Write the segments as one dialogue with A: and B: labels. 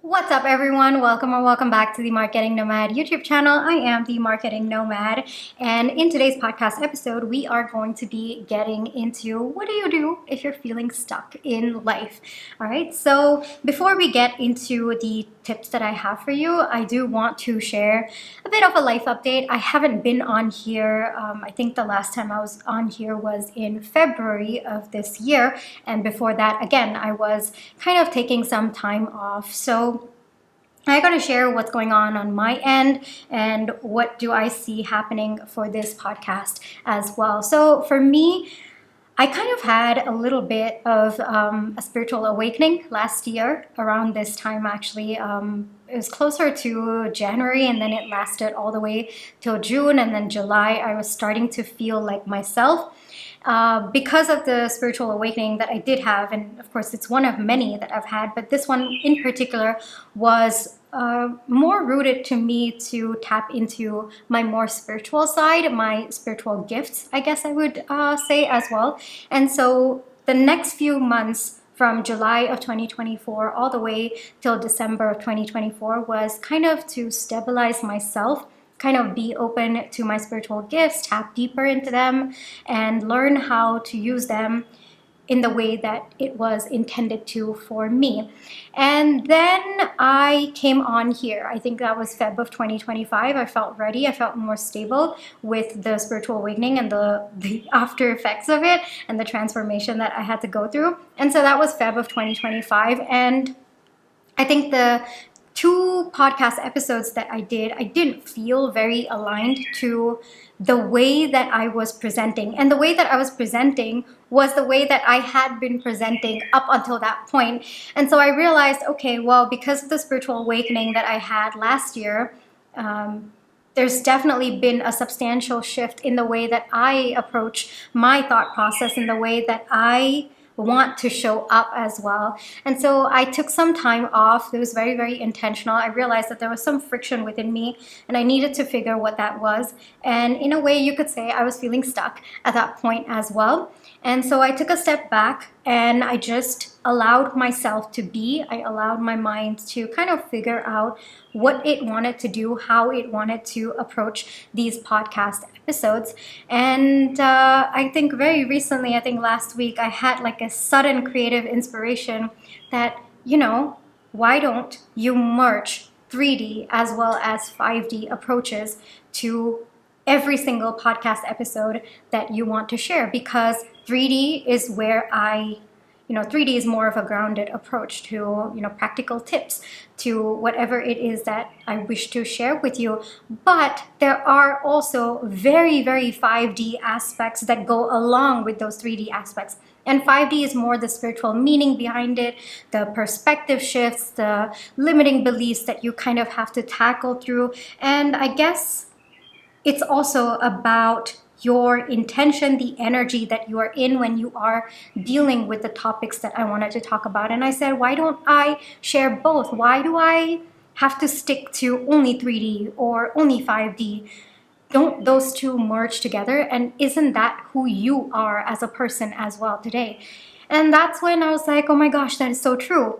A: What's up, everyone? Welcome or welcome back to the Marketing Nomad YouTube channel. I am the Marketing Nomad, and in today's podcast episode, we are going to be getting into what do you do if you're feeling stuck in life. All right, so before we get into the tips that I have for you, I do want to share a bit of a life update. I haven't been on here. I think the last time I was on here was in February of this year, and before that, again, I was kind of taking some time off. So I got to share what's going on my end and what do I see happening for this podcast as well. So for me, I kind of had a little bit of a spiritual awakening last year around this time, actually. It was closer to January, and then it lasted all the way till June, and then July I was starting to feel like myself. Because of the spiritual awakening that I did have, and of course it's one of many that I've had, but this one in particular was more rooted to me to tap into my more spiritual side, my spiritual gifts, I guess I would say as well. And so the next few months from July of 2024 all the way till December of 2024 was kind of to stabilize myself, kind of be open to my spiritual gifts, tap deeper into them, and learn how to use them in the way that it was intended to for me. And then I came on here. I think that was Feb of 2025. I felt ready. I felt more stable with the spiritual awakening and the after effects of it and the transformation that I had to go through. And so that was Feb of 2025. And I think the two podcast episodes that I didn't feel very aligned to the way that I was presenting. And the way that I was presenting was the way that I had been presenting up until that point. And so I realized, okay, well, because of the spiritual awakening that I had last year, there's definitely been a substantial shift in the way that I approach my thought process, in the way that I want to show up as well. And so I took some time off. It was very, very intentional. I realized that there was some friction within me and I needed to figure what that was. And in a way, you could say I was feeling stuck at that point as well. And so I took a step back and I just allowed myself to be. I allowed my mind to kind of figure out what it wanted to do, how it wanted to approach these podcast episodes. And I think very recently, I think last week, I had like a sudden creative inspiration that, why don't you merge 3D as well as 5D approaches to every single podcast episode that you want to share? Because 3D is where 3D is more of a grounded approach to, practical tips, to whatever it is that I wish to share with you. But there are also very, very 5D aspects that go along with those 3D aspects. And 5D is more the spiritual meaning behind it, the perspective shifts, the limiting beliefs that you kind of have to tackle through. And I guess it's also about your intention, the energy that you are in when you are dealing with the topics that I wanted to talk about. And I said, why don't I share both? Why do I have to stick to only 3D or only 5D? Don't those two merge together? And isn't that who you are as a person as well today? And that's when I was like, oh my gosh, that is so true.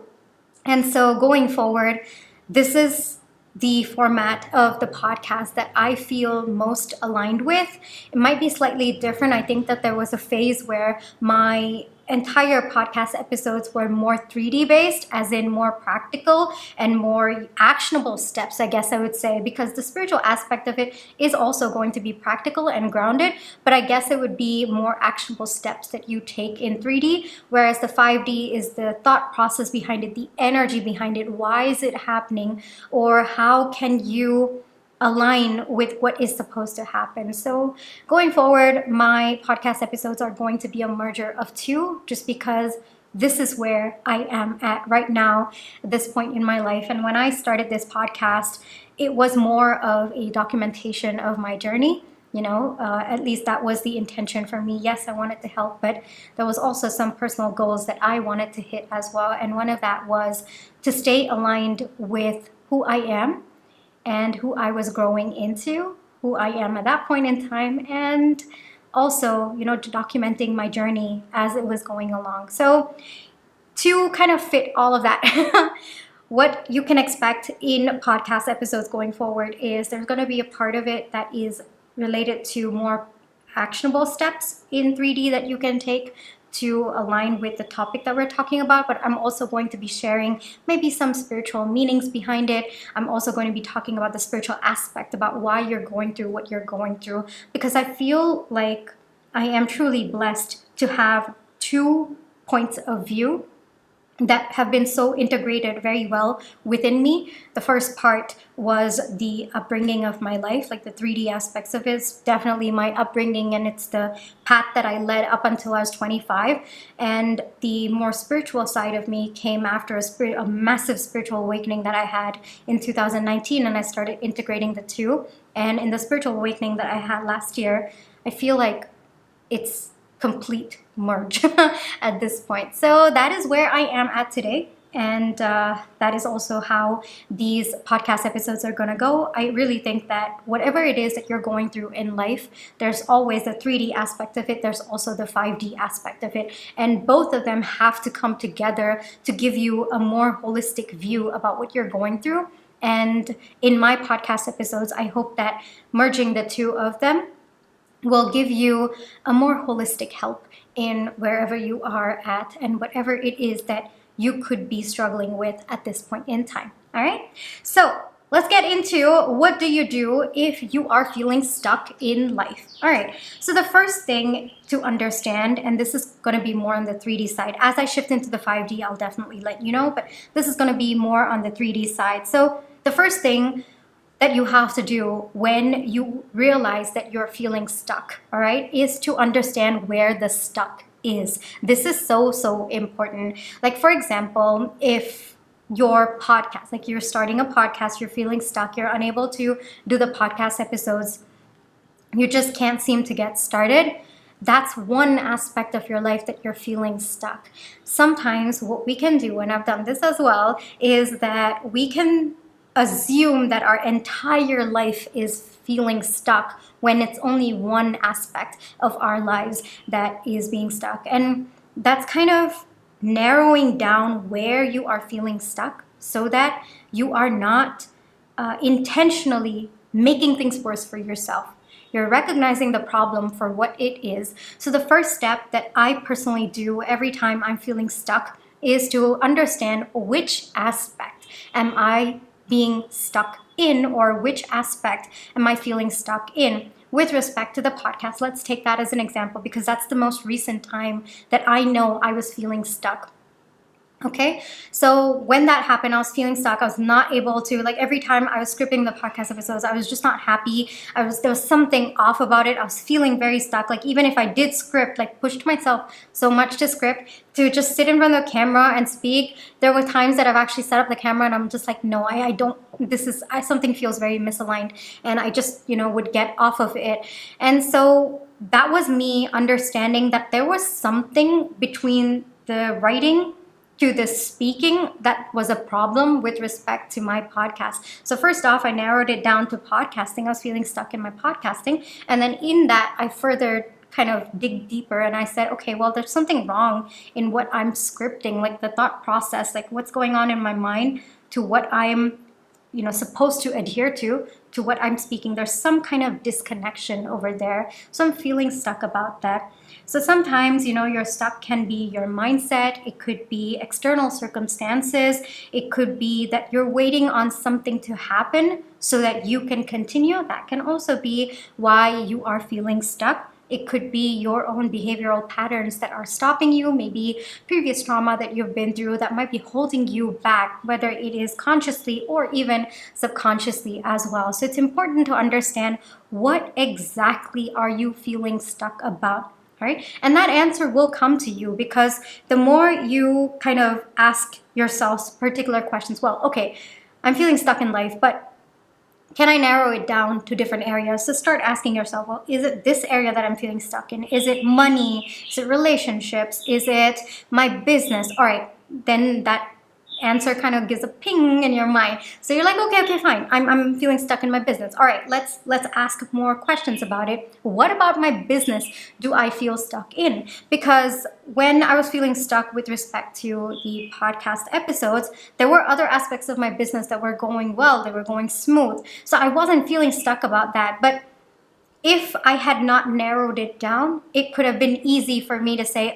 A: And so going forward, this is the format of the podcast that I feel most aligned with. It might be slightly different. I think that there was a phase where my entire podcast episodes were more 3D based, as in more practical and more actionable steps, I guess I would say, because the spiritual aspect of it is also going to be practical and grounded, but I guess it would be more actionable steps that you take in 3D, whereas the 5D is the thought process behind it, the energy behind it, why is it happening, or how can you align with what is supposed to happen. So going forward, my podcast episodes are going to be a merger of two, just because this is where I am at right now, at this point in my life. And when I started this podcast, it was more of a documentation of my journey. At least that was the intention for me. Yes, I wanted to help, but there was also some personal goals that I wanted to hit as well. And one of that was to stay aligned with who I am and who I was growing into, who I am at that point in time, and also, documenting my journey as it was going along. So to kind of fit all of that, what you can expect in podcast episodes going forward is there's going to be a part of it that is related to more actionable steps in 3D that you can take to align with the topic that we're talking about, but I'm also going to be sharing maybe some spiritual meanings behind it. I'm also going to be talking about the spiritual aspect, about why you're going through what you're going through, because I feel like I am truly blessed to have two points of view that have been so integrated very well within me. The first part was the upbringing of my life, like the 3D aspects of it. It's definitely my upbringing, and it's the path that I led up until I was 25. And the more spiritual side of me came after a massive spiritual awakening that I had in 2019, and I started integrating the two. And in the spiritual awakening that I had last year, I feel like it's complete merge at this point. So that is where I am at today. And that is also how these podcast episodes are going to go. I really think that whatever it is that you're going through in life, there's always the 3D aspect of it. There's also the 5D aspect of it. And both of them have to come together to give you a more holistic view about what you're going through. And in my podcast episodes, I hope that merging the two of them will give you a more holistic help in wherever you are at and whatever it is that you could be struggling with at this point in time. All right, so let's get into what do you do if you are feeling stuck in life. All right, so the first thing to understand, and this is going to be more on the 3D side. As I shift into the 5D, I'll definitely let you know, but this is going to be more on the 3D side. So the first thing that you have to do when you realize that you're feeling stuck, all right, is to understand where the stuck is. This is so important. Like, for example, if your podcast, like you're starting a podcast, you're feeling stuck, you're unable to do the podcast episodes, you just can't seem to get started. That's one aspect of your life that you're feeling stuck. Sometimes what we can do, and I've done this as well, is that we can assume that our entire life is feeling stuck when it's only one aspect of our lives that is being stuck. And that's kind of narrowing down where you are feeling stuck so that you are not intentionally making things worse for yourself. You're recognizing the problem for what it is. So the first step that I personally do every time I'm feeling stuck is to understand which aspect am I being stuck in, or which aspect am I feeling stuck in with respect to the podcast. Let's take that as an example because that's the most recent time that I know I was feeling stuck. Okay, so when that happened, I was feeling stuck. I was not able to, like, every time I was scripting the podcast episodes, I was just not happy. There was something off about it. I was feeling very stuck. Like, even if I did script, like pushed myself so much to script, to just sit in front of the camera and speak, there were times that I've actually set up the camera and I'm just like, no, I don't, something feels very misaligned, and I just, would get off of it. And so that was me understanding that there was something between the writing to the speaking that was a problem with respect to my podcast. So first off, I narrowed it down to podcasting. I was feeling stuck in my podcasting. And then in that, I further kind of dig deeper and I said, okay, well, there's something wrong in what I'm scripting, like the thought process, like what's going on in my mind to what I'm supposed to adhere to what I'm speaking. There's some kind of disconnection over there. So I'm feeling stuck about that. So sometimes, your stuck can be your mindset. It could be external circumstances. It could be that you're waiting on something to happen so that you can continue. That can also be why you are feeling stuck. It could be your own behavioral patterns that are stopping you, maybe previous trauma that you've been through that might be holding you back, whether it is consciously or even subconsciously as well. So it's important to understand what exactly are you feeling stuck about, right? And that answer will come to you because the more you kind of ask yourself particular questions, well, okay, I'm feeling stuck in life, but can I narrow it down to different areas? So start asking yourself, well, is it this area that I'm feeling stuck in? Is it money? Is it relationships? Is it my business? All right, then that answer kind of gives a ping in your mind. So you're like, okay, fine. I'm feeling stuck in my business. All right, let's ask more questions about it. What about my business do I feel stuck in? Because when I was feeling stuck with respect to the podcast episodes, there were other aspects of my business that were going well, they were going smooth. So I wasn't feeling stuck about that. But if I had not narrowed it down, it could have been easy for me to say,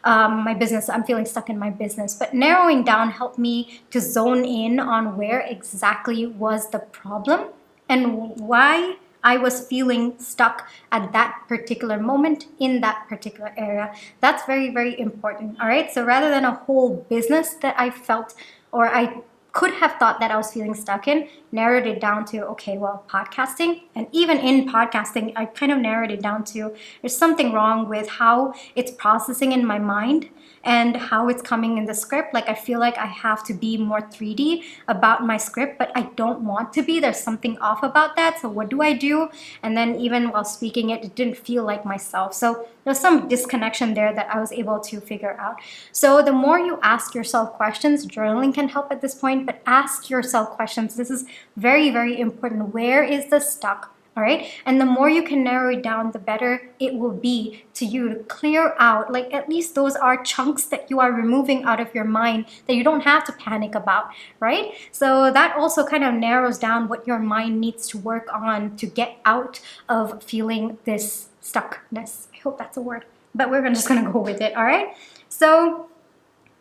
A: my business, I'm feeling stuck in my business. But narrowing down helped me to zone in on where exactly was the problem and why I was feeling stuck at that particular moment in that particular area. That's very, very important. All right. So rather than a whole business that I felt or I could have thought that I was feeling stuck in, narrowed it down to, okay, well, podcasting. And even in podcasting, I kind of narrowed it down to there's something wrong with how it's processing in my mind and how it's coming in the script. Like I feel like I have to be more 3D about my script, but I don't want to be. There's something off about that. So what do I do? And then even while speaking it didn't feel like myself. So there's some disconnection there that I was able to figure out. So the more you ask yourself questions, journaling can help at this point, but ask yourself questions. This is very, very important. Where is the stuck? All right. And the more you can narrow it down, the better it will be to you to clear out. Like at least those are chunks that you are removing out of your mind that you don't have to panic about. Right. So that also kind of narrows down what your mind needs to work on to get out of feeling this stuckness. I hope that's a word, but we're just going to go with it. All right. So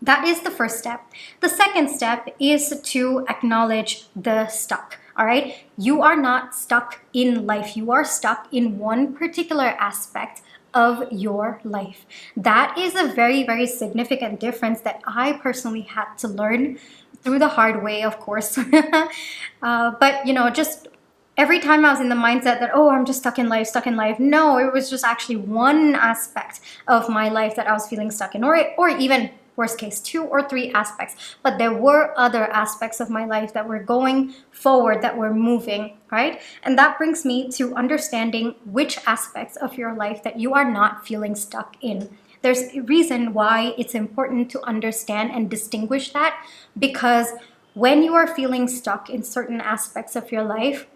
A: that is the first step. The second step is to acknowledge the stuck. All right. You are not stuck in life. You are stuck in one particular aspect of your life. That is a very, very significant difference that I personally had to learn through the hard way, of course. But, just every time I was in the mindset that, I'm just stuck in life. No, it was just actually one aspect of my life that I was feeling stuck in, or even worst case, 2 or 3 aspects. But there were other aspects of my life that were going forward, that were moving, right? And that brings me to understanding which aspects of your life that you are not feeling stuck in. There's a reason why it's important to understand and distinguish that, because when you are feeling stuck in certain aspects of your life,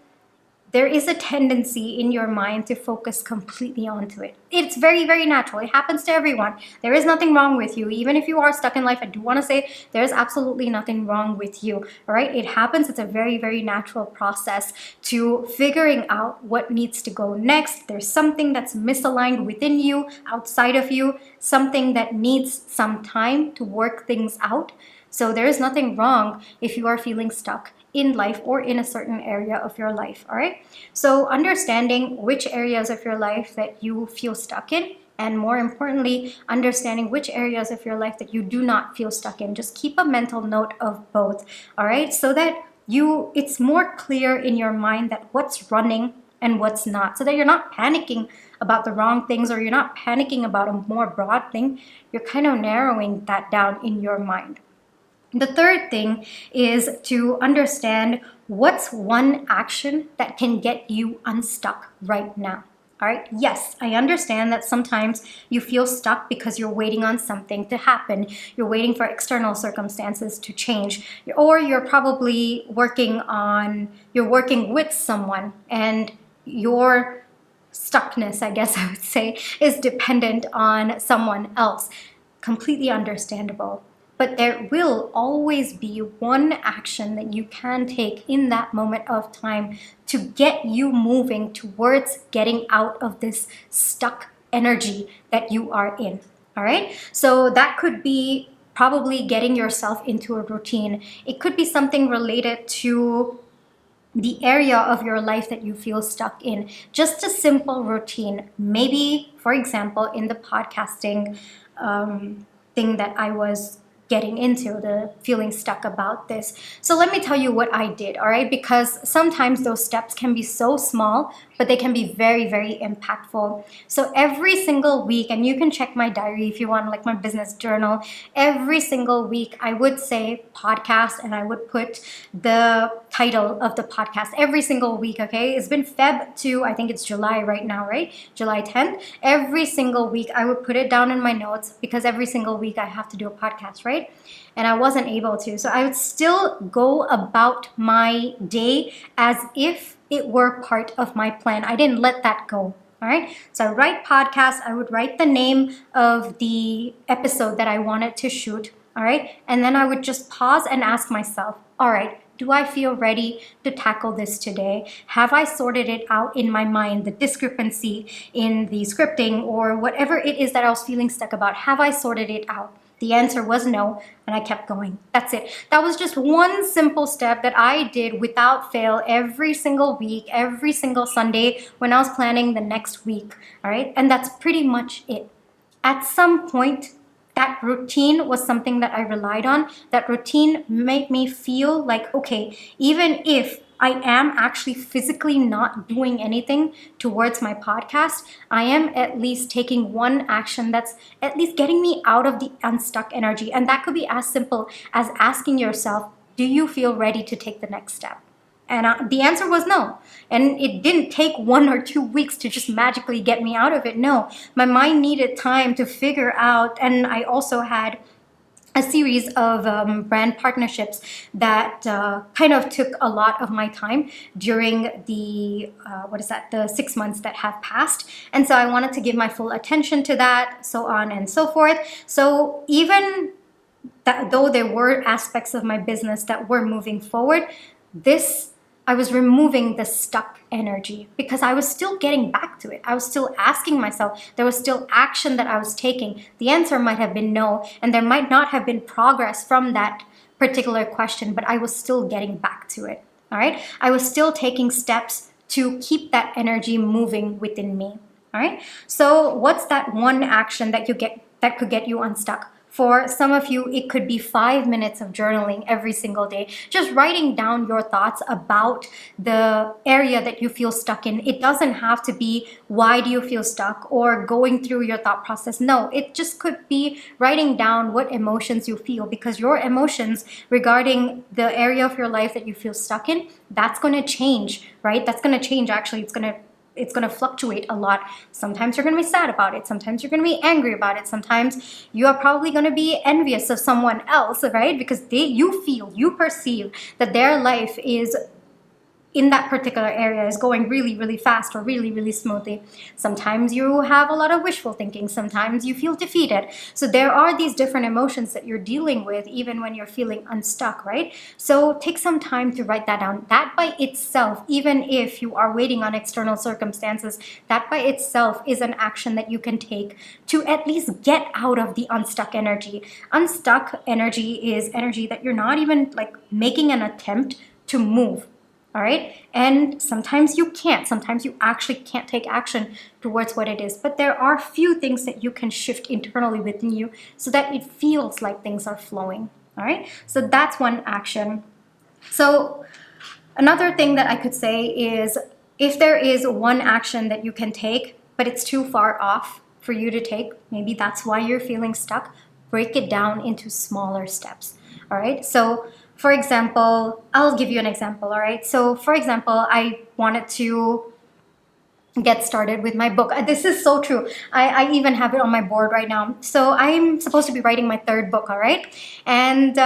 A: there is a tendency in your mind to focus completely onto it. It's very, very natural. It happens to everyone. There is nothing wrong with you. Even if you are stuck in life, I do want to say there is absolutely nothing wrong with you. All right? It happens. It's a very, very natural process to figuring out what needs to go next. There's something that's misaligned within you, outside of you, something that needs some time to work things out. So there is nothing wrong if you are feeling stuck in life or in a certain area of your life. All right. So understanding which areas of your life that you feel stuck in, and more importantly, understanding which areas of your life that you do not feel stuck in. Just keep a mental note of both. All right. So that it's more clear in your mind that what's running and what's not, so that you're not panicking about the wrong things, or you're not panicking about a more broad thing. You're kind of narrowing that down in your mind. The third thing is to understand what's one action that can get you unstuck right now. All right. Yes, I understand that sometimes you feel stuck because you're waiting on something to happen. You're waiting for external circumstances to change, or you're probably working with someone, and your stuckness, I guess I would say, is dependent on someone else. Completely understandable. But there will always be one action that you can take in that moment of time to get you moving towards getting out of this stuck energy that you are in. All right. So that could be probably getting yourself into a routine. It could be something related to the area of your life that you feel stuck in. Just a simple routine. Maybe, for example, in the podcasting thing that I was getting into, the feeling stuck about this. So let me tell you what I did, all right? Because sometimes those steps can be so small, but they can be very, very impactful. So every single week, and you can check my diary if you want, like my business journal, every single week I would say podcast, and I would put the title of the podcast every single week, okay? It's been Feb to, I think it's July right now, right? July 10th. Every single week, I would put it down in my notes because every single week I have to do a podcast, right? And I wasn't able to. So I would still go about my day as if it were part of my plan. I didn't let that go. All right. So I write podcasts. I would write the name of the episode that I wanted to shoot. All right. And then I would just pause and ask myself, all right, do I feel ready to tackle this today? Have I sorted it out in my mind, the discrepancy in the scripting or whatever it is that I was feeling stuck about? Have I sorted it out? The answer was no, and I kept going. That's it. That was just one simple step that I did without fail every single week, every single Sunday when I was planning the next week. All right. And that's pretty much it. At some point, that routine was something that I relied on. That routine made me feel like, okay, even if I am actually physically not doing anything towards my podcast, I am at least taking one action that's at least getting me out of the unstuck energy. And that could be as simple as asking yourself, do you feel ready to take the next step? And the answer was no. And it didn't take 1 or 2 weeks to just magically get me out of it. No, my mind needed time to figure out. And I also had a series of brand partnerships that kind of took a lot of my time during the, the 6 months that have passed. And so I wanted to give my full attention to that, so on and so forth. So even that, though there were aspects of my business that were moving forward, I was removing the stuck energy because I was still getting back to it. I was still asking myself. There was still action that I was taking. The answer might have been no, and there might not have been progress from that particular question, but I was still getting back to it. All right. I was still taking steps to keep that energy moving within me. All right. So what's that one action that could get you unstuck? For some of you, it could be 5 minutes of journaling every single day, just writing down your thoughts about the area that you feel stuck in. It doesn't have to be why do you feel stuck or going through your thought process. No, it just could be writing down what emotions you feel, because your emotions regarding the area of your life that you feel stuck in, that's going to change, right? That's going to change. Actually, it's going to fluctuate a lot. Sometimes you're going to be sad about it. Sometimes you're going to be angry about it. Sometimes you are probably going to be envious of someone else, right? Because you perceive that their life is in that particular area is going really, really fast or really, really smoothly. Sometimes you have a lot of wishful thinking. Sometimes you feel defeated. So there are these different emotions that you're dealing with even when you're feeling unstuck, right? So take some time to write that down. That by itself, even if you are waiting on external circumstances, that by itself is an action that you can take to at least get out of the unstuck energy. Unstuck energy is energy that you're not even like making an attempt to move. All right. And sometimes you can't. Sometimes you actually can't take action towards what it is. But there are few things that you can shift internally within you so that it feels like things are flowing. All right. So that's one action. So another thing that I could say is if there is one action that you can take, but it's too far off for you to take, maybe that's why you're feeling stuck, break it down into smaller steps. All right. So for example, I'll give you an example, all right? So for example, I wanted to get started with my book. This is so true. I even have it on my board right now. So I'm supposed to be writing my 3rd book, all right? And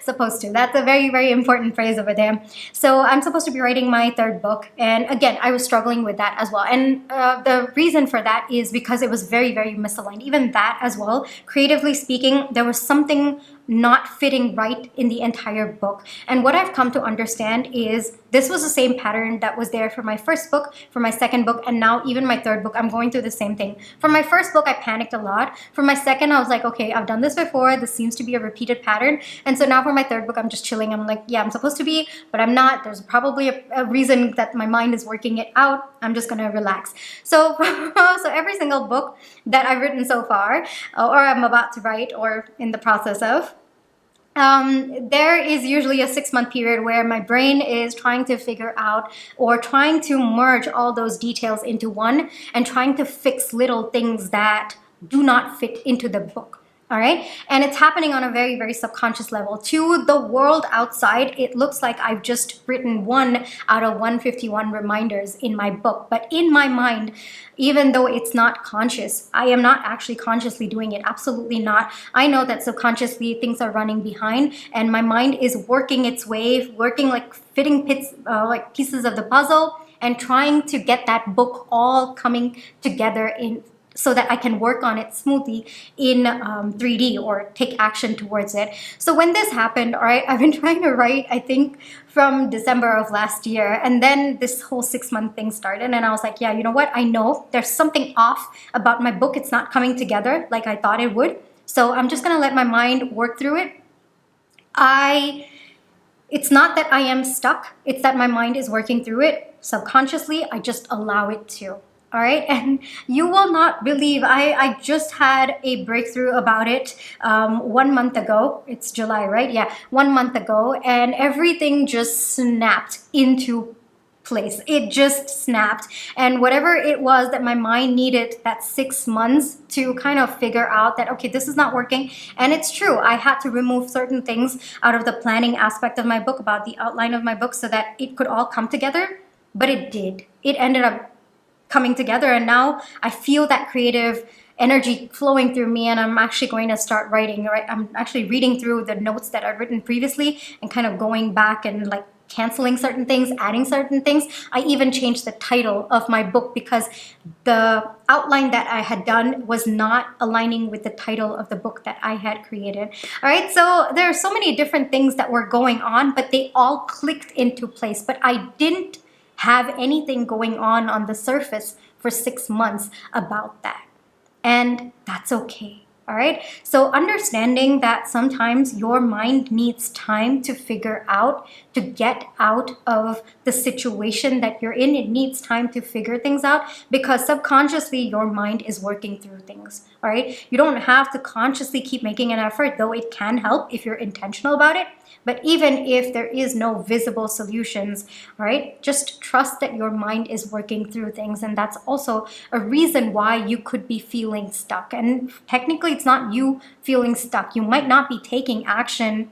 A: supposed to. That's a very, very important phrase over there. So I'm supposed to be writing my 3rd book. And again, I was struggling with that as well. And the reason for that is because it was very, very misaligned. Even that as well. Creatively speaking, there was something not fitting right in the entire book. And what I've come to understand is this was the same pattern that was there for my 1st book, for my 2nd book, and now even my 3rd book. I'm going through the same thing. For my 1st book, I panicked a lot. For my 2nd, I was like, okay, I've done this before. This seems to be a repeated pattern. And so now for my 3rd book, I'm just chilling. I'm like, yeah, I'm supposed to be, but I'm not. There's probably a reason that my mind is working it out. I'm just going to relax. So, so every single book that I've written so far, or I'm about to write, or in the process of, there is usually a 6-month period where my brain is trying to figure out or trying to merge all those details into one and trying to fix little things that do not fit into the book. All right. And it's happening on a very, very subconscious level. To the world outside, it looks like I've just written 1 out of 151 reminders in my book. But in my mind, even though it's not conscious, I am not actually consciously doing it. Absolutely not. I know that subconsciously things are running behind, and my mind is working its way, working like fitting like pieces of the puzzle, and trying to get that book all coming together in so that I can work on it smoothly in 3D or take action towards it. So when this happened, all right, I've been trying to write, I think, from December of last year. And then this whole 6-month thing started. And I was like, yeah, you know what? I know there's something off about my book. It's not coming together like I thought it would. So I'm just going to let my mind work through it. It's not that I am stuck. It's that my mind is working through it. Subconsciously, I just allow it to. All right. And you will not believe, I just had a breakthrough about it 1 month ago. It's July, right? Yeah. 1 month ago. And everything just snapped into place. It just snapped. And whatever it was that my mind needed that 6 months to kind of figure out that, okay, this is not working. And it's true. I had to remove certain things out of the planning aspect of my book, about the outline of my book, so that it could all come together. But it did. It ended up coming together, and now I feel that creative energy flowing through me, and I'm actually going to start writing. Right, I'm actually reading through the notes that I've written previously and kind of going back and like canceling certain things, adding certain things. I even changed the title of my book because the outline that I had done was not aligning with the title of the book that I had created. All right, so there are so many different things that were going on, but they all clicked into place. But I didn't have anything going on the surface for 6 months about that. And that's okay. All right. So understanding that sometimes your mind needs time to figure out, to get out of the situation that you're in. It needs time to figure things out because subconsciously your mind is working through things. All right. You don't have to consciously keep making an effort, though it can help if you're intentional about it. But even if there is no visible solutions, all right, just trust that your mind is working through things. And that's also a reason why you could be feeling stuck. And technically, it's not you feeling stuck. You might not be taking action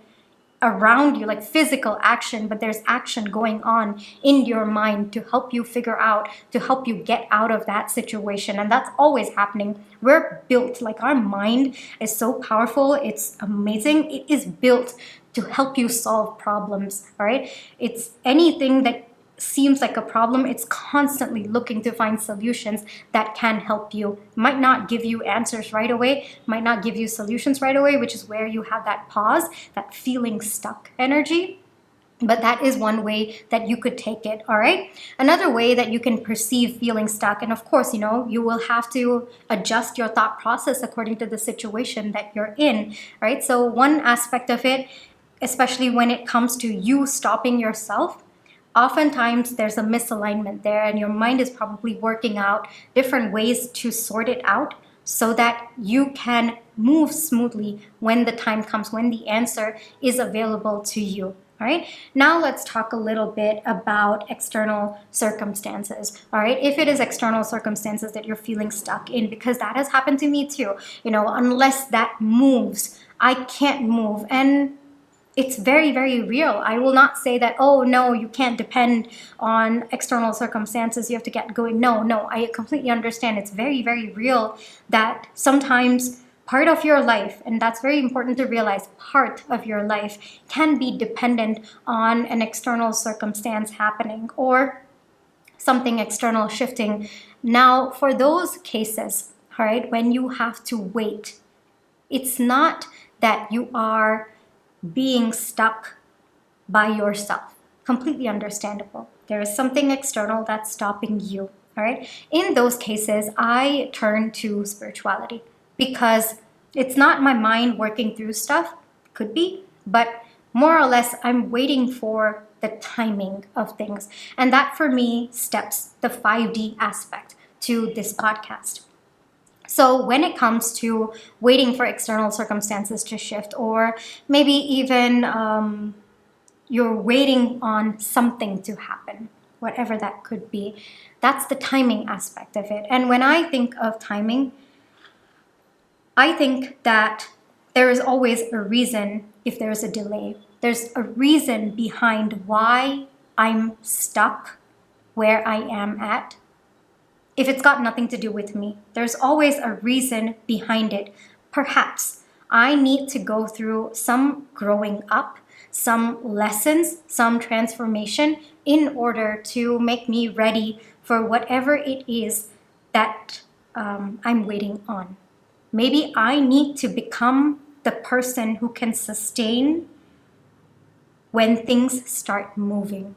A: around you, like physical action, but there's action going on in your mind to help you figure out, to help you get out of that situation. And that's always happening. We're built, like our mind is so powerful. It's amazing. It is built to help you solve problems, all right? It's anything that seems like a problem, it's constantly looking to find solutions that can help you. Might not give you answers right away, might not give you solutions right away, which is where you have that pause, that feeling stuck energy. But that is one way that you could take it, all right? Another way that you can perceive feeling stuck, and of course, you will have to adjust your thought process according to the situation that you're in, right? So one aspect of it, especially when it comes to you stopping yourself, oftentimes there's a misalignment there, and your mind is probably working out different ways to sort it out so that you can move smoothly when the time comes, when the answer is available to you. All right, now let's talk a little bit about external circumstances. All right, if it is external circumstances that you're feeling stuck in, because that has happened to me too, unless that moves, I can't move. And it's very, very real. I will not say that, oh, no, you can't depend on external circumstances. You have to get going. No, I completely understand. It's very, very real that sometimes part of your life, and that's very important to realize, part of your life can be dependent on an external circumstance happening or something external shifting. Now, for those cases, all right, when you have to wait, it's not that you are being stuck by yourself. Completely understandable. There is something external that's stopping you. All right. In those cases, I turn to spirituality because it's not my mind working through stuff. Could be, but more or less, I'm waiting for the timing of things. And that for me steps the 5D aspect to this podcast. So when it comes to waiting for external circumstances to shift, or maybe even you're waiting on something to happen, whatever that could be, that's the timing aspect of it. And when I think of timing, I think that there is always a reason if there's a delay. There's a reason behind why I'm stuck where I am at. If it's got nothing to do with me, there's always a reason behind it. Perhaps I need to go through some growing up, some lessons, some transformation in order to make me ready for whatever it is that I'm waiting on. Maybe I need to become the person who can sustain when things start moving.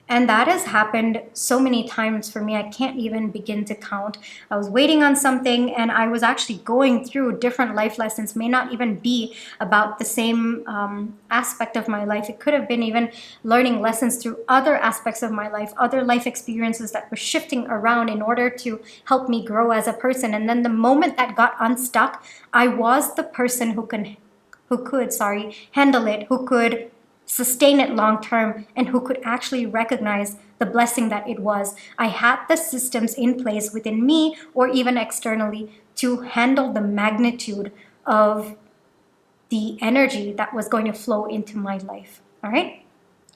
A: And that has happened so many times for me, I can't even begin to count. I was waiting on something and I was actually going through different life lessons, may not even be about the same aspect of my life. It could have been even learning lessons through other aspects of my life, other life experiences that were shifting around in order to help me grow as a person. And then the moment that got unstuck, I was the person who could handle it, who could sustain it long term, and who could actually recognize the blessing that it was. I had the systems in place within me or even externally to handle the magnitude of the energy that was going to flow into my life. All right.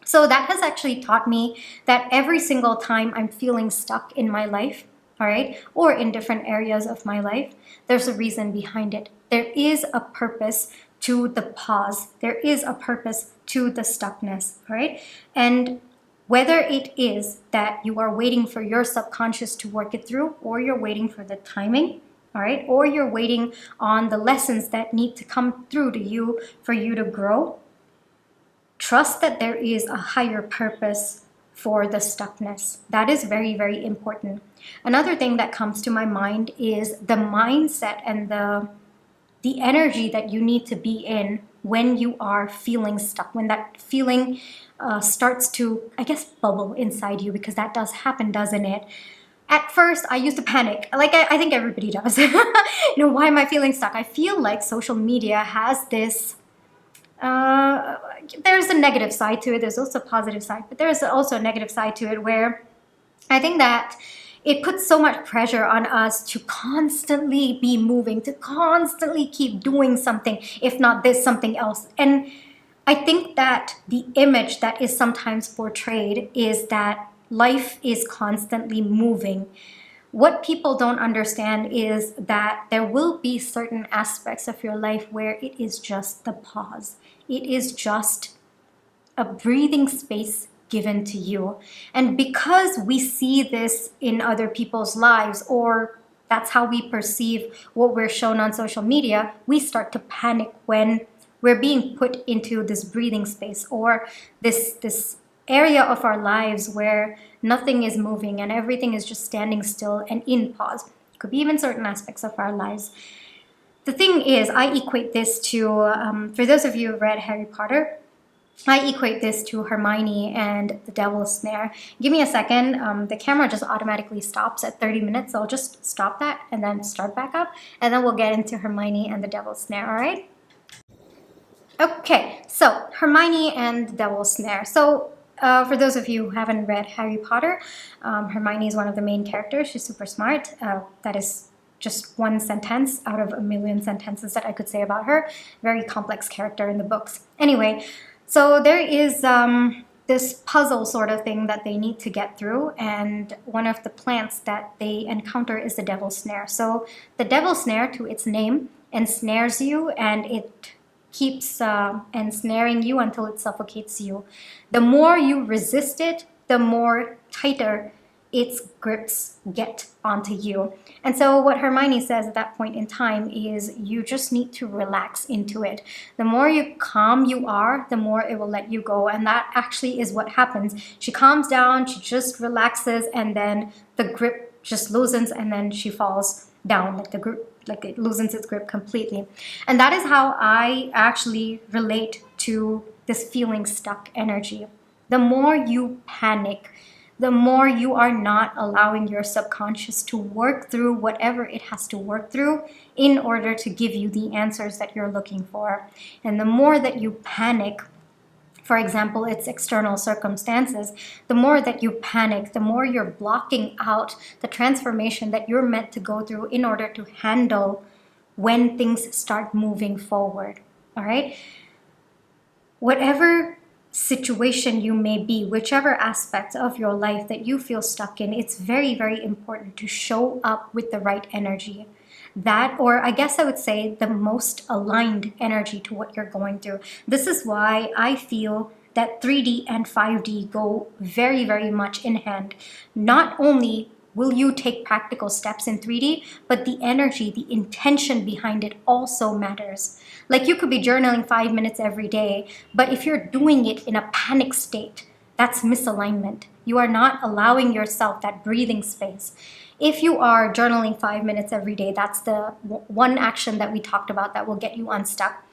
A: So that has actually taught me that every single time I'm feeling stuck in my life, all right, or in different areas of my life, there's a reason behind it. There is a purpose to the pause. There is a purpose to the stuckness, right? And whether it is that you are waiting for your subconscious to work it through, or you're waiting for the timing, all right, or you're waiting on the lessons that need to come through to you for you to grow, trust that there is a higher purpose for the stuckness. That is very, very important. Another thing that comes to my mind is the mindset and the energy that you need to be in when you are feeling stuck, when that feeling starts to, I guess, bubble inside you, because that does happen, doesn't it? At first, I used to panic, like I think everybody does. Why am I feeling stuck? I feel like social media has this, there's a negative side to it, there's also a positive side, but there's also a negative side to it where I think that it puts so much pressure on us to constantly be moving, to constantly keep doing something, if not this, something else. And I think that the image that is sometimes portrayed is that life is constantly moving. What people don't understand is that there will be certain aspects of your life where it is just the pause. It is just a breathing space given to you. And because we see this in other people's lives, or that's how we perceive what we're shown on social media, we start to panic when we're being put into this breathing space, or this area of our lives where nothing is moving and everything is just standing still and in pause. It could be even certain aspects of our lives. The thing is, I equate this to, for those of you who read Harry Potter, I equate this to Hermione and the Devil's Snare. Give me a second. The camera just automatically stops at 30 minutes, so I'll just stop that and then start back up, and then we'll get into Hermione and the Devil's Snare, all right? Okay, so Hermione and the Devil's Snare. So for those of you who haven't read Harry Potter, Hermione is one of the main characters. She's super smart. That is just one sentence out of a million sentences that I could say about her. Very complex character in the books. Anyway, so there is this puzzle sort of thing that they need to get through, and one of the plants that they encounter is the Devil's Snare. So the Devil's Snare, to its name, ensnares you, and it keeps ensnaring you until it suffocates you. The more you resist it, the more tighter its grips get onto you. And so what Hermione says at that point in time is you just need to relax into it. The more you calm you are, the more it will let you go. And that actually is what happens. She calms down, she just relaxes, and then the grip just loosens, and then she falls down, like the grip, like it loosens its grip completely. And that is how I actually relate to this feeling stuck energy. The more you panic, the more you are not allowing your subconscious to work through whatever it has to work through in order to give you the answers that you're looking for. And the more that you panic, for example, it's external circumstances, the more that you panic, the more you're blocking out the transformation that you're meant to go through in order to handle when things start moving forward. All right? Whatever situation you may be, whichever aspect of your life that you feel stuck in, it's very, very important to show up with the right energy. That, or I guess I would say, the most aligned energy to what you're going through. This is why I feel that 3D and 5D go very, very much in hand. Not only will you take practical steps in 3D, but the energy, the intention behind it also matters. Like, you could be journaling 5 minutes every day, but if you're doing it in a panic state, that's misalignment. You are not allowing yourself that breathing space. If you are journaling 5 minutes every day, that's the one action that we talked about that will get you unstuck.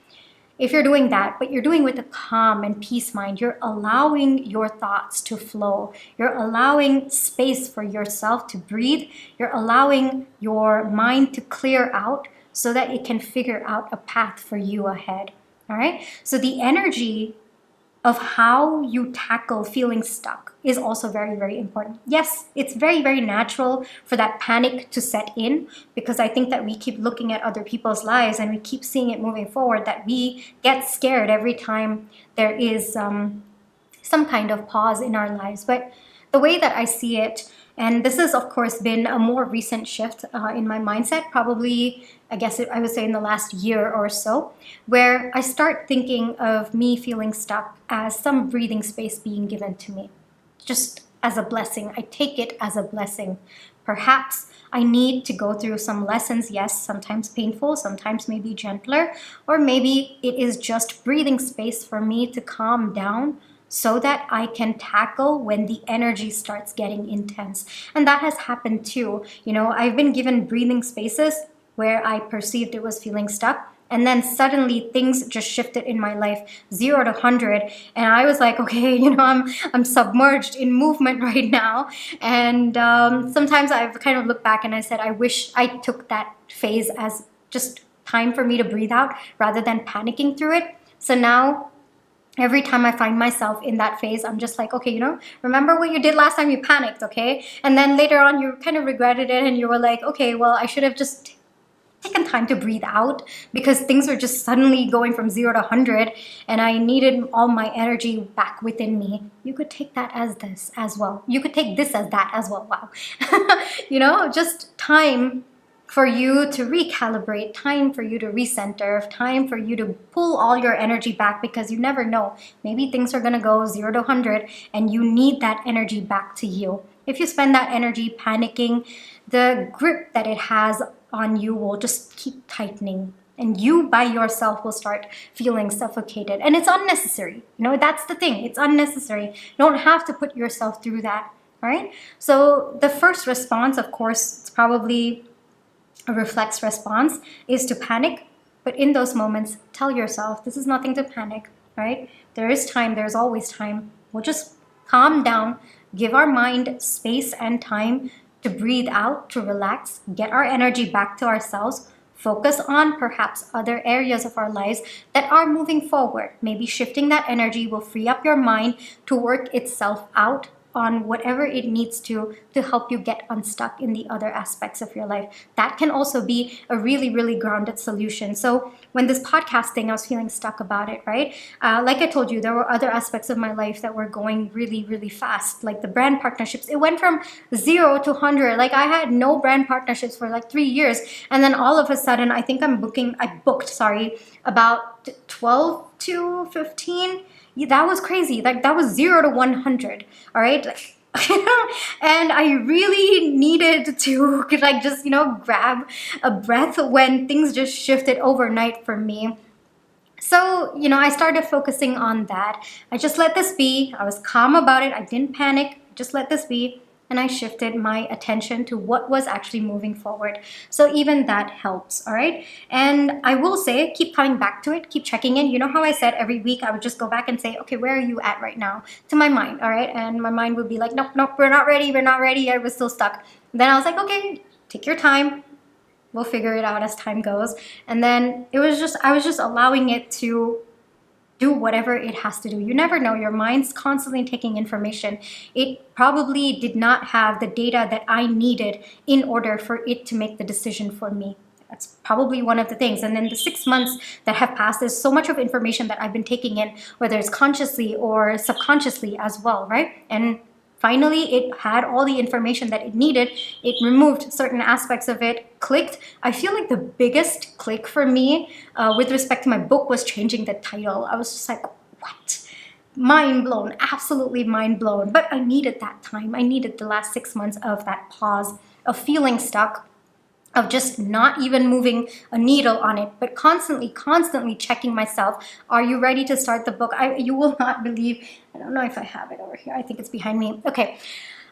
A: If you're doing that, but you're doing with a calm and peace mind, you're allowing your thoughts to flow. You're allowing space for yourself to breathe. You're allowing your mind to clear out so that it can figure out a path for you ahead. All right? So the energy of how you tackle feeling stuck is also very, very important. Yes, it's very, very natural for that panic to set in, because I think that we keep looking at other people's lives and we keep seeing it moving forward, that we get scared every time there is some kind of pause in our lives. But the way that I see it, and this has, of course, been a more recent shift in my mindset, probably, I guess I would say in the last year or so, where I start thinking of me feeling stuck as some breathing space being given to me, just as a blessing. I take it as a blessing. Perhaps I need to go through some lessons, yes, sometimes painful, sometimes maybe gentler, or maybe it is just breathing space for me to calm down, so that I can tackle when the energy starts getting intense. And that has happened too. You know, I've been given breathing spaces where I perceived it was feeling stuck, and then suddenly things just shifted in my life, 0 to 100, and I was like, okay, you know, I'm submerged in movement right now. And sometimes I've kind of looked back and I said, I wish I took that phase as just time for me to breathe out rather than panicking through it. So now, every time I find myself in that phase, I'm just like, okay, you know, remember what you did last time you panicked, okay? And then later on, you kind of regretted it and you were like, okay, well, I should have just taken time to breathe out, because things were just suddenly going from 0 to 100 and I needed all my energy back within me. You could take that as this as well. You could take this as that as well. Wow. You know, just time for you to recalibrate, time for you to recenter, time for you to pull all your energy back, because you never know. Maybe things are going to go 0 to 100 and you need that energy back to you. If you spend that energy panicking, the grip that it has on you will just keep tightening, and you by yourself will start feeling suffocated. And it's unnecessary. You know, that's the thing. It's unnecessary. You don't have to put yourself through that. All right. So the first response, of course, it's probably a reflex response, is to panic. But in those moments, tell yourself, this is nothing to panic, right? There is time. There's always time. We'll just calm down, give our mind space and time to breathe out, to relax, get our energy back to ourselves, focus on perhaps other areas of our lives that are moving forward. Maybe shifting that energy will free up your mind to work itself out on whatever it needs to help you get unstuck in the other aspects of your life. That can also be a really, really grounded solution. So when this podcast thing, I was feeling stuck about it, right? Like I told you, there were other aspects of my life that were going really, really fast, like the brand partnerships. It went from 0 to 100. Like, I had no brand partnerships for like 3 years. And then all of a sudden, I think I booked about 12 to 15. Yeah, that was crazy. Like, that was 0 to 100. All right. And I really needed to like just, you know, grab a breath when things just shifted overnight for me. So, you know, I started focusing on that. I just let this be. I was calm about it. I didn't panic. Just let this be. And I shifted my attention to what was actually moving forward. So even that helps, all right? And I will say, keep coming back to it, keep checking in. You know how I said every week I would just go back and say, okay, where are you at right now? To my mind, all right? And my mind would be like, nope, we're not ready. I was still stuck. Then I was like, okay, take your time. We'll figure it out as time goes. And then I was just allowing it to do whatever it has to do. You never know. Your mind's constantly taking information. It probably did not have the data that I needed in order for it to make the decision for me. That's probably one of the things. And then the 6 months that have passed, there's so much of information that I've been taking in, whether it's consciously or subconsciously as well, right? And finally, it had all the information that it needed. It removed certain aspects of it, clicked. I feel like the biggest click for me with respect to my book was changing the title. I was just like, what? Mind blown, absolutely mind blown. But I needed that time. I needed the last 6 months of that pause, of feeling stuck, of just not even moving a needle on it, but constantly checking myself. Are you ready to start the book? You will not believe, I don't know if I have it over here. I think it's behind me. Okay.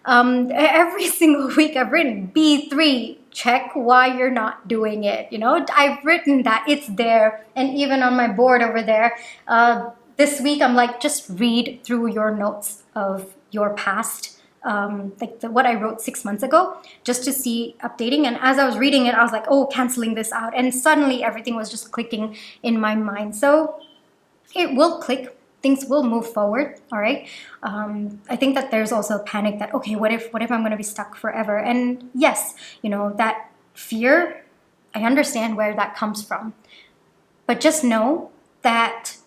A: Every single week I've written B3, check why you're not doing it. I've written that, it's there. And even on my board over there, this week I'm like, just read through your notes of your past, what I wrote 6 months ago, just to see updating. And as I was reading it, I was like, oh, canceling this out. And suddenly everything was just clicking in my mind. So it will click. Things will move forward. All right. I think that there's also a panic that, okay, what if I'm going to be stuck forever? And yes, that fear, I understand where that comes from. But just know that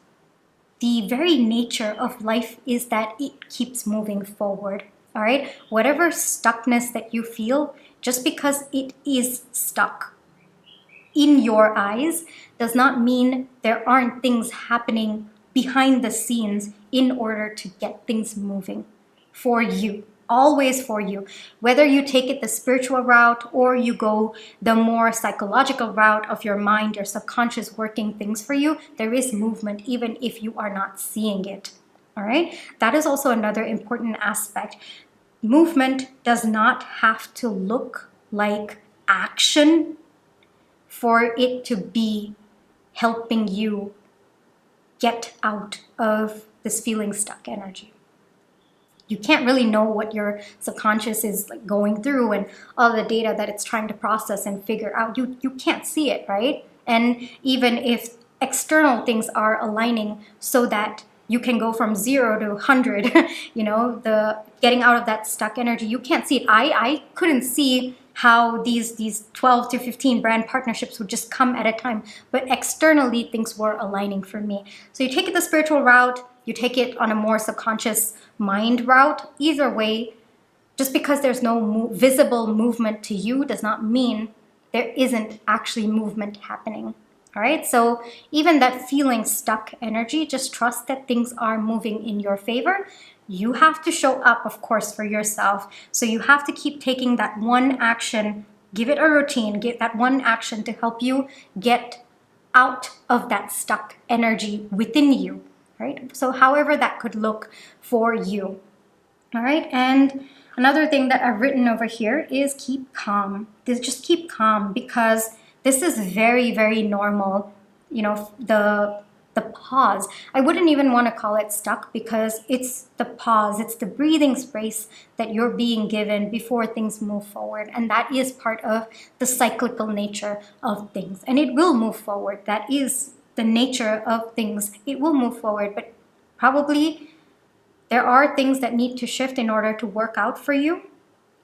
A: the very nature of life is that it keeps moving forward. All right, whatever stuckness that you feel, just because it is stuck in your eyes does not mean there aren't things happening behind the scenes in order to get things moving for you, always for you. Whether you take it the spiritual route or you go the more psychological route of your mind, your subconscious working things for you, there is movement even if you are not seeing it. All right, that is also another important aspect. Movement does not have to look like action for it to be helping you get out of this feeling stuck energy. You can't really know what your subconscious is like going through and all the data that it's trying to process and figure out. You can't see it, right? And even if external things are aligning so that you can go from 0 to 100, the getting out of that stuck energy, you can't see it. I couldn't see how these 12 to 15 brand partnerships would just come at a time, but externally things were aligning for me. So you take it the spiritual route, you take it on a more subconscious mind route. Either way, just because there's no visible movement to you does not mean there isn't actually movement happening. All right, so even that feeling stuck energy, just trust that things are moving in your favor. You have to show up, of course, for yourself. So you have to keep taking that one action, give it a routine, give that one action to help you get out of that stuck energy within you, right? So however that could look for you. All right, and another thing that I've written over here is keep calm. Just keep calm, because this is very, very normal. The pause. I wouldn't even want to call it stuck, because it's the pause. It's the breathing space that you're being given before things move forward. And that is part of the cyclical nature of things. And it will move forward. That is the nature of things. It will move forward. But probably there are things that need to shift in order to work out for you.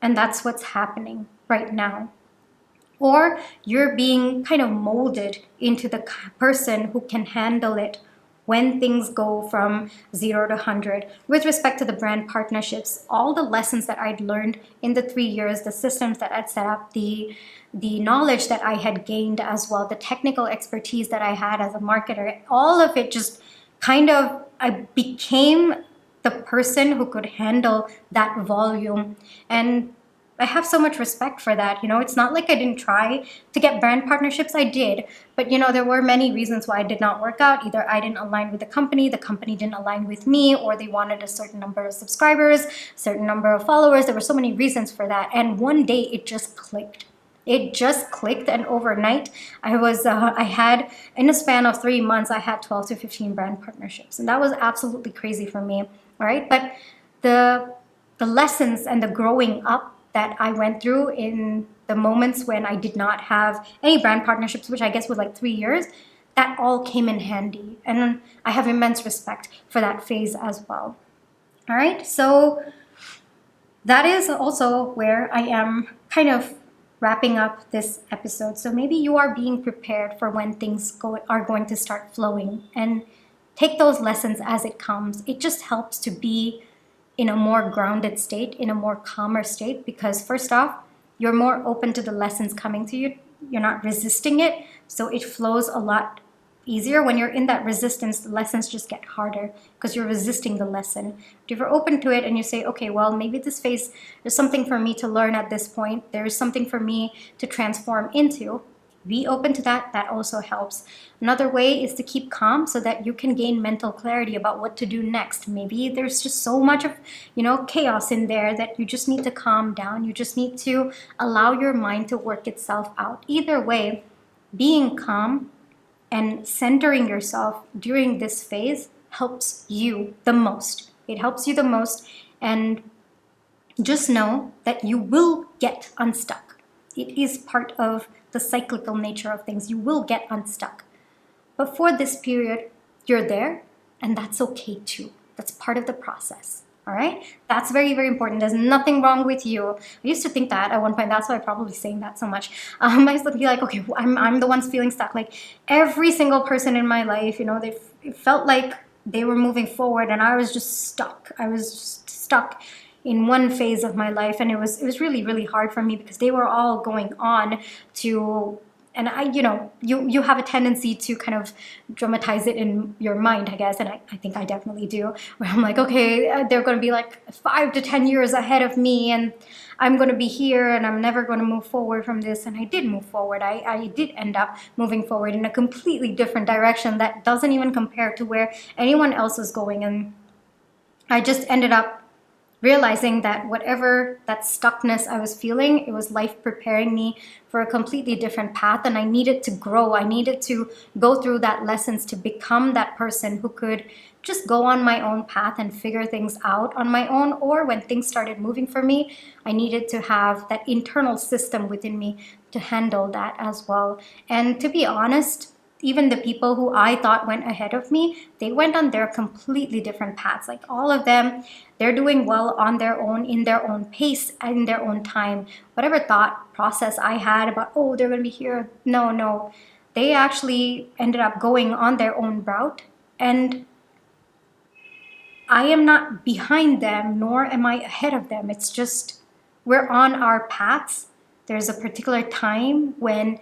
A: And that's what's happening right now. Or you're being kind of molded into the person who can handle it when things go from 0 to 100. With respect to the brand partnerships, all the lessons that I'd learned in the 3 years, the systems that I'd set up, the knowledge that I had gained as well, the technical expertise that I had as a marketer, all of it just kind of, I became the person who could handle that volume. And I have so much respect for that. It's not like I didn't try to get brand partnerships. I did. But, there were many reasons why it did not work out. Either I didn't align with the company didn't align with me, or they wanted a certain number of subscribers, certain number of followers. There were so many reasons for that. And one day it just clicked. It just clicked, and overnight I had, in a span of 3 months, I had 12 to 15 brand partnerships. And that was absolutely crazy for me. All right. But the lessons and the growing up that I went through in the moments when I did not have any brand partnerships, which I guess was like 3 years, that all came in handy. And I have immense respect for that phase as well. All right, so that is also where I am kind of wrapping up this episode. So maybe you are being prepared for when things are going to start flowing, and take those lessons as it comes. It just helps to be in a more grounded state, in a more calmer state, because first off, you're more open to the lessons coming to you. You're not resisting it, so it flows a lot easier. When you're in that resistance, the lessons just get harder because you're resisting the lesson. But if you're open to it and you say, okay, well, maybe this phase, there's something for me to learn at this point, there's something for me to transform into, be open to that. That also helps. Another way is to keep calm so that you can gain mental clarity about what to do next. Maybe there's just so much of, chaos in there that you just need to calm down. You just need to allow your mind to work itself out. Either way, being calm and centering yourself during this phase helps you the most. It helps you the most. And just know that you will get unstuck. It is part of the cyclical nature of things. You will get unstuck. But for this period, you're there, and that's okay too. That's part of the process. All right? That's very, very important. There's nothing wrong with you. I used to think that at one point. That's why I'm probably saying that so much. I used to be like, okay, I'm the ones feeling stuck. Like every single person in my life, it felt like they were moving forward, and I was just stuck. I was just stuck in one phase of my life, and it was really, really hard for me because they were all going on to, and you have a tendency to kind of dramatize it in your mind, I guess, and I think I definitely do, where I'm like, okay, they're going to be like 5 to 10 years ahead of me, and I'm going to be here, and I'm never going to move forward from this. And I did move forward. I did end up moving forward in a completely different direction that doesn't even compare to where anyone else was going, and I just ended up realizing that whatever that stuckness I was feeling, it was life preparing me for a completely different path, and I needed to grow. I needed to go through that lessons to become that person who could just go on my own path and figure things out on my own. Or when things started moving for me, I needed to have that internal system within me to handle that as well. And to be honest, even the people who I thought went ahead of me, they went on their completely different paths. Like all of them, they're doing well on their own, in their own pace, and in their own time. Whatever thought process I had about, oh, they're going to be here. No. They actually ended up going on their own route. And I am not behind them, nor am I ahead of them. It's just we're on our paths. There's a particular time when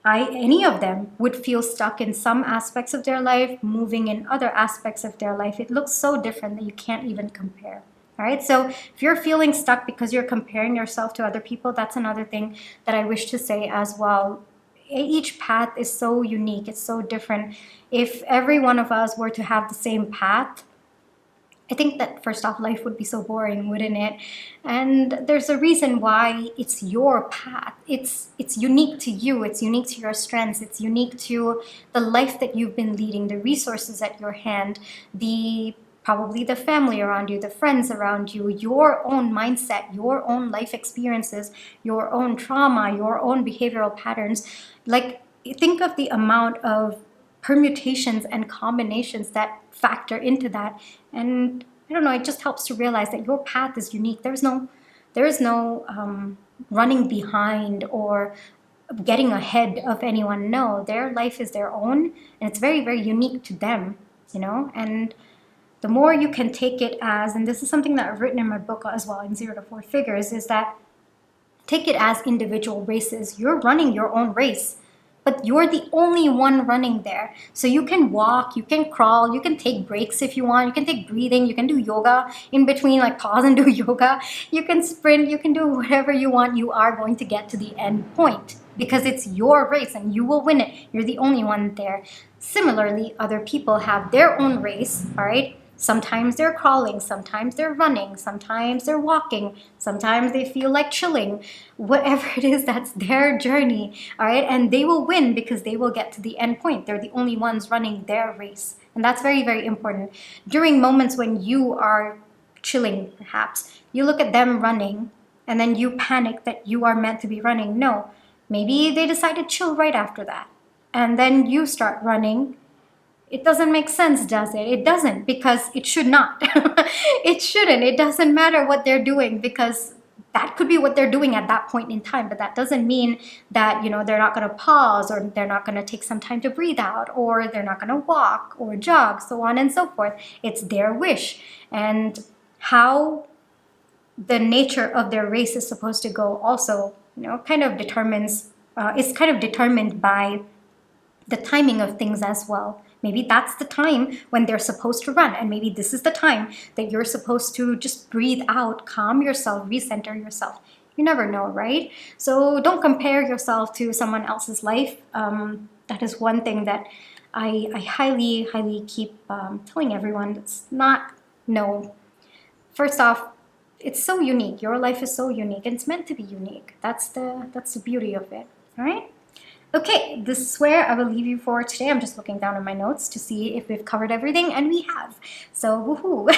A: any of them would feel stuck in some aspects of their life, moving in other aspects of their life. It looks so different that you can't even compare. All right, so if you're feeling stuck because you're comparing yourself to other people, that's another thing that I wish to say as well. Each path is so unique, it's so different. If every one of us were to have the same path, I think that first off, life would be so boring, wouldn't it? And there's a reason why it's your path. It's unique to you. It's unique to your strengths. It's unique to the life that you've been leading, the resources at your hand, probably the family around you, the friends around you, your own mindset, your own life experiences, your own trauma, your own behavioral patterns. Like, think of the amount of permutations and combinations that factor into that. And I don't know, it just helps to realize that your path is unique. There is no running behind or getting ahead of anyone. No, their life is their own, and it's very, very unique to them, and the more you can take it as, and this is something that I've written in my book as well, in 0 to 4 Figures, is that take it as individual races. You're running your own race, but you're the only one running there. So you can walk, you can crawl, you can take breaks if you want, you can take breathing, you can do yoga in between, like pause and do yoga. You can sprint, you can do whatever you want. You are going to get to the end point because it's your race and you will win it. You're the only one there. Similarly, other people have their own race, all right? Sometimes they're crawling, sometimes they're running, sometimes they're walking, sometimes they feel like chilling. Whatever it is, that's their journey, all right? And they will win because they will get to the end point. They're the only ones running their race. And that's very, very important. During moments when you are chilling, perhaps, you look at them running and then you panic that you are meant to be running. No, maybe they decide to chill right after that. And then you start running. It doesn't make sense, does it? It doesn't, because it should not. It shouldn't. It doesn't matter what they're doing because that could be what they're doing at that point in time, but that doesn't mean that, they're not going to pause, or they're not going to take some time to breathe out, or they're not going to walk or jog, so on and so forth. It's their wish. And how the nature of their race is supposed to go also, kind of determines, is kind of determined by the timing of things as well. Maybe that's the time when they're supposed to run, and maybe this is the time that you're supposed to just breathe out, calm yourself, recenter yourself. You never know, right? So don't compare yourself to someone else's life. That is one thing that I highly, highly keep telling everyone. It's not, no. First off, it's so unique. Your life is so unique, and it's meant to be unique. That's the beauty of it, all right? Okay, this is where I will leave you for today. I'm just looking down at my notes to see if we've covered everything, and we have. So, woohoo!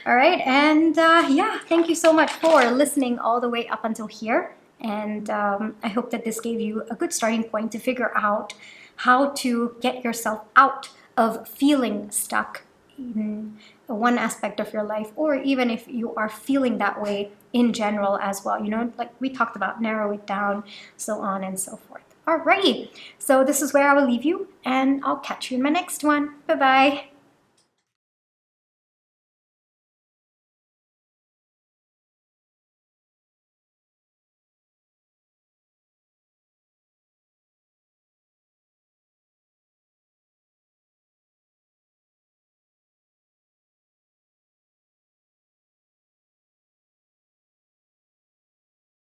A: All right, and yeah, thank you so much for listening all the way up until here. And I hope that this gave you a good starting point to figure out how to get yourself out of feeling stuck in one aspect of your life, or even if you are feeling that way in general as well. Like we talked about, narrow it down, so on and so forth. Alrighty, so this is where I will leave you, and I'll catch you in my next one. Bye-bye.